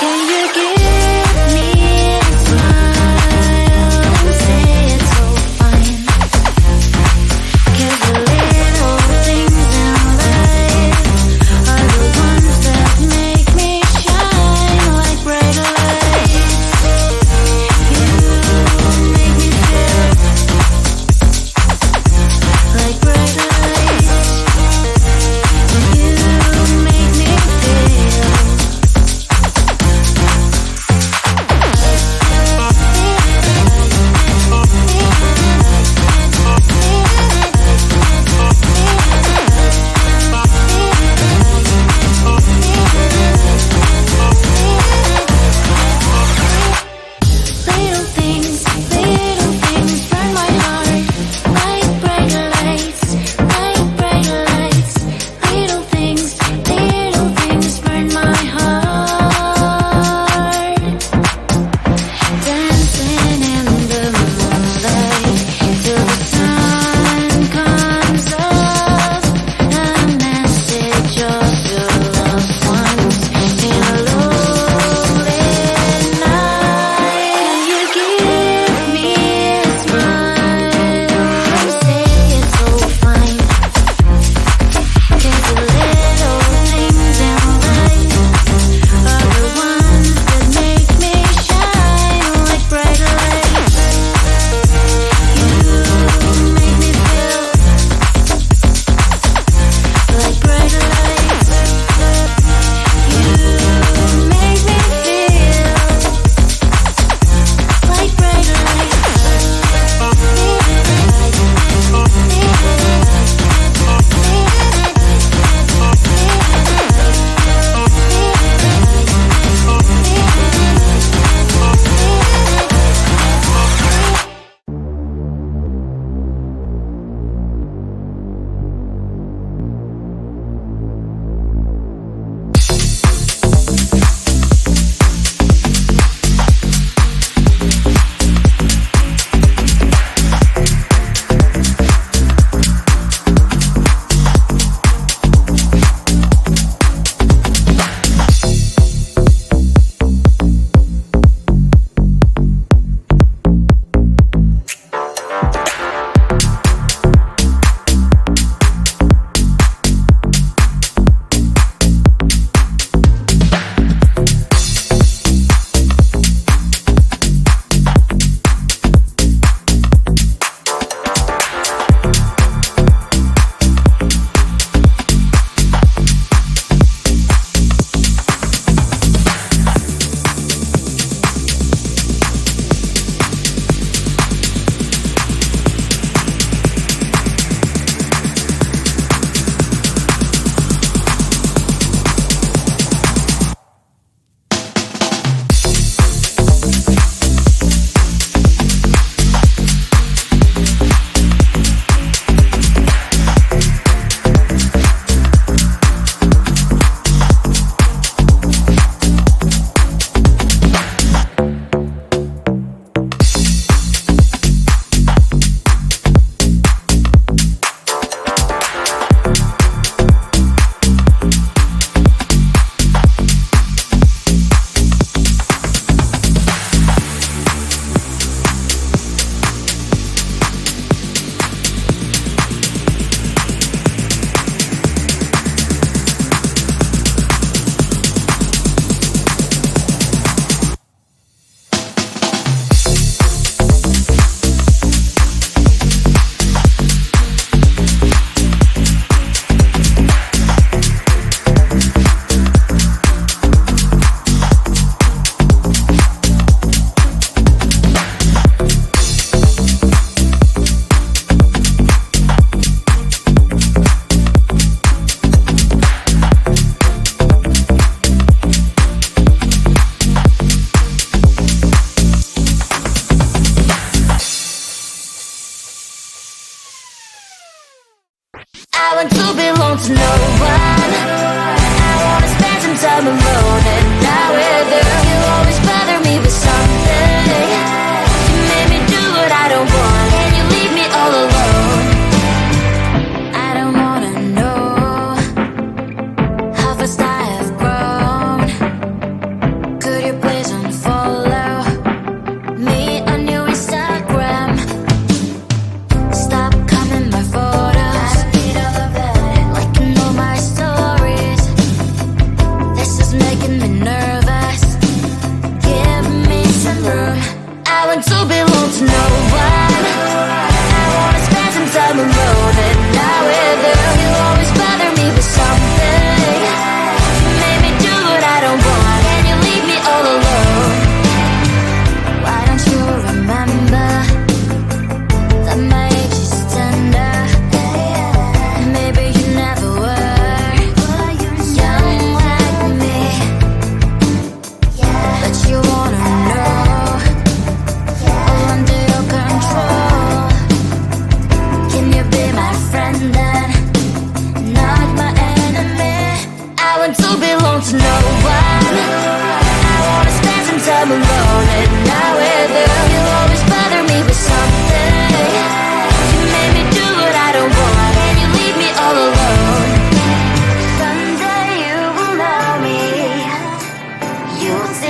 Can you give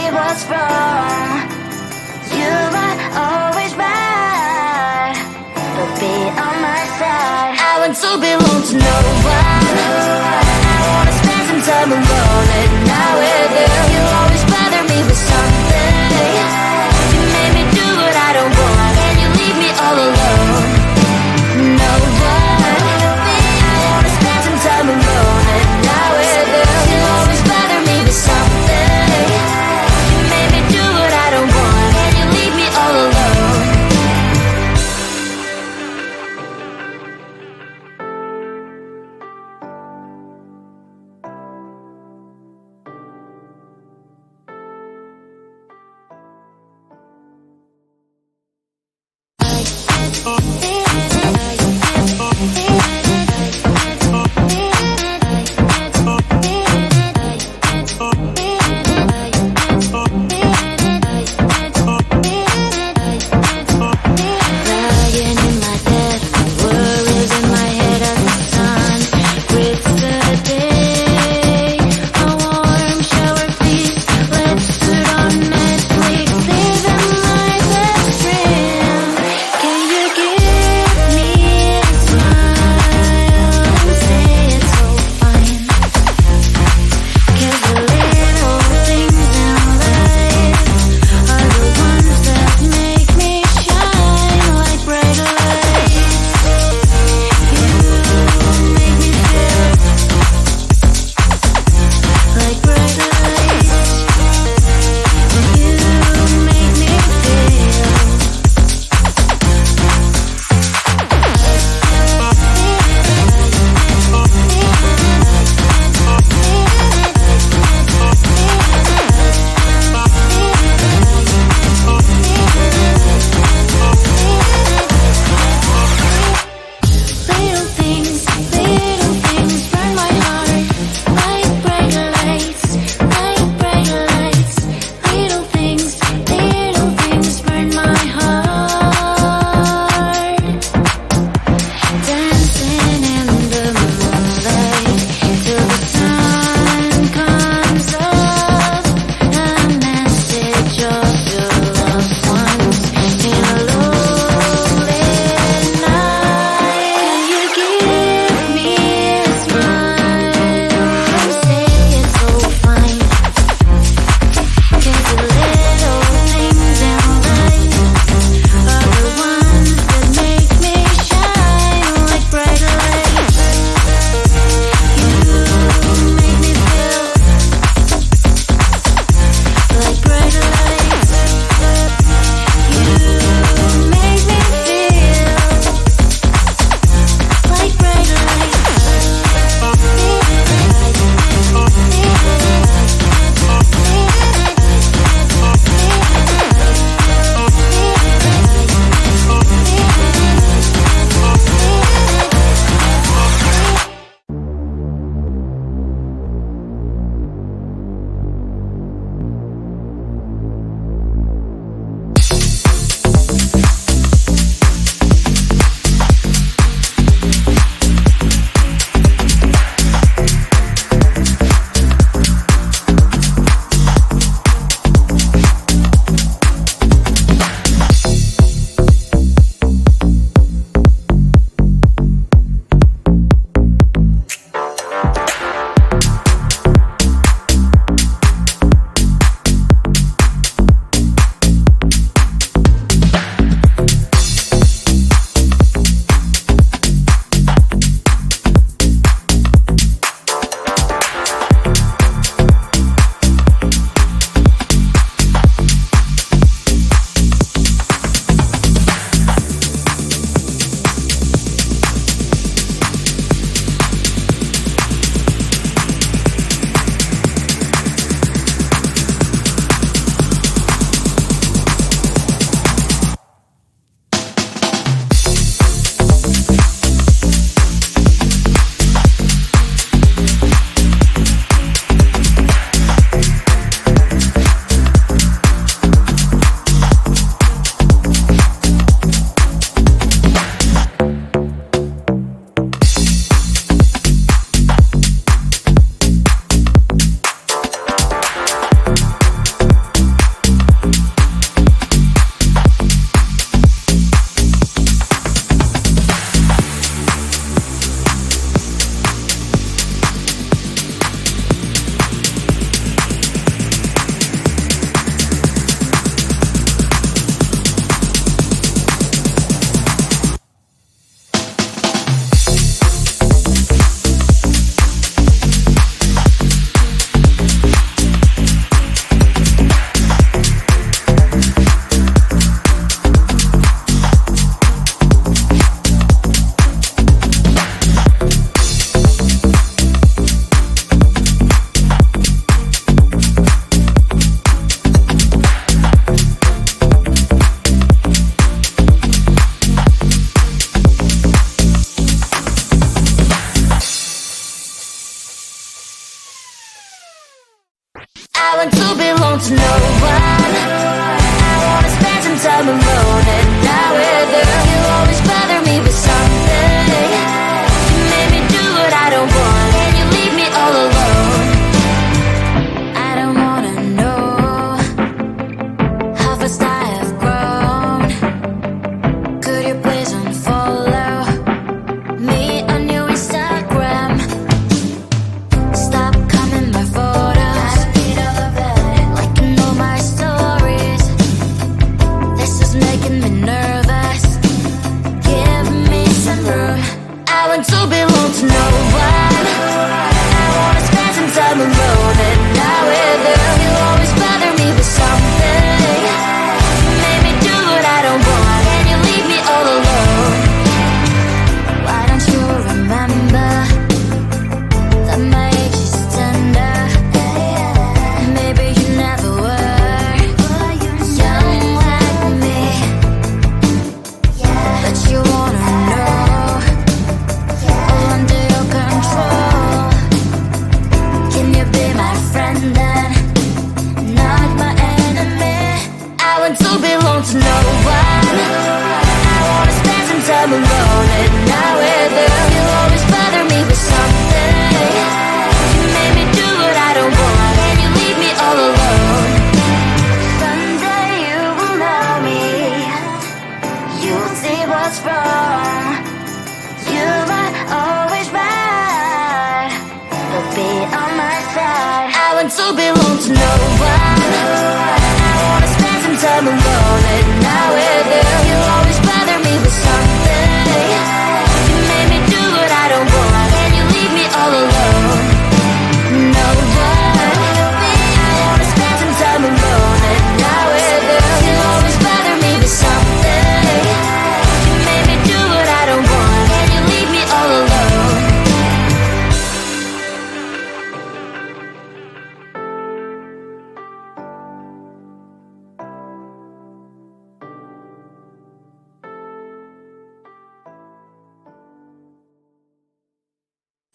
me what's wrong. You are always right, but be on my side. I want to belong to no one. I wanna spend some time alone, and now with you, you always bother me with something. You made me do what I don't want, and you leave me all alone. No one. I wanna spend some time alone, and now with you, you always bother me with something. You made me do what I don't want, and you leave me all alone. no one. I wanna spend some time alone and not with you. You always bother me with something. You made me do what I don't want, and you leave me all alone. I don't wanna know how fast I have grown. Could you please unfollow me on your Instagram? Stop coming my photos. I need all of it, liking all my stories. This is making me nervous. Give me some room. I want to belong to no one. I wanna spend some time alone and not with you. You always bother me with something. You made me do what I don't want, and you leave me all alone. Why don't you remember that my age is tender? Maybe you never were young like me, but you wanna know all under your control. Can you be my friend then, not my enemy? I want to belong to no one. I wanna spend some time alone and not with you. You always bother me with something. You made me do what I don't want, and you leave me all alone. Someday you will know me. You'll see what's wrong. You are always right, but be on my side. I want to belong to no one. I wanna spend some time alone and not with you. You always bother me with something. You made me do what I don't want, and you leave me all alone. No one. I wanna spend some time alone and not with you. You always bother me with something. You made me do what I don't want, and you leave me all alone.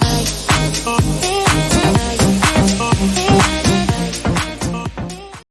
I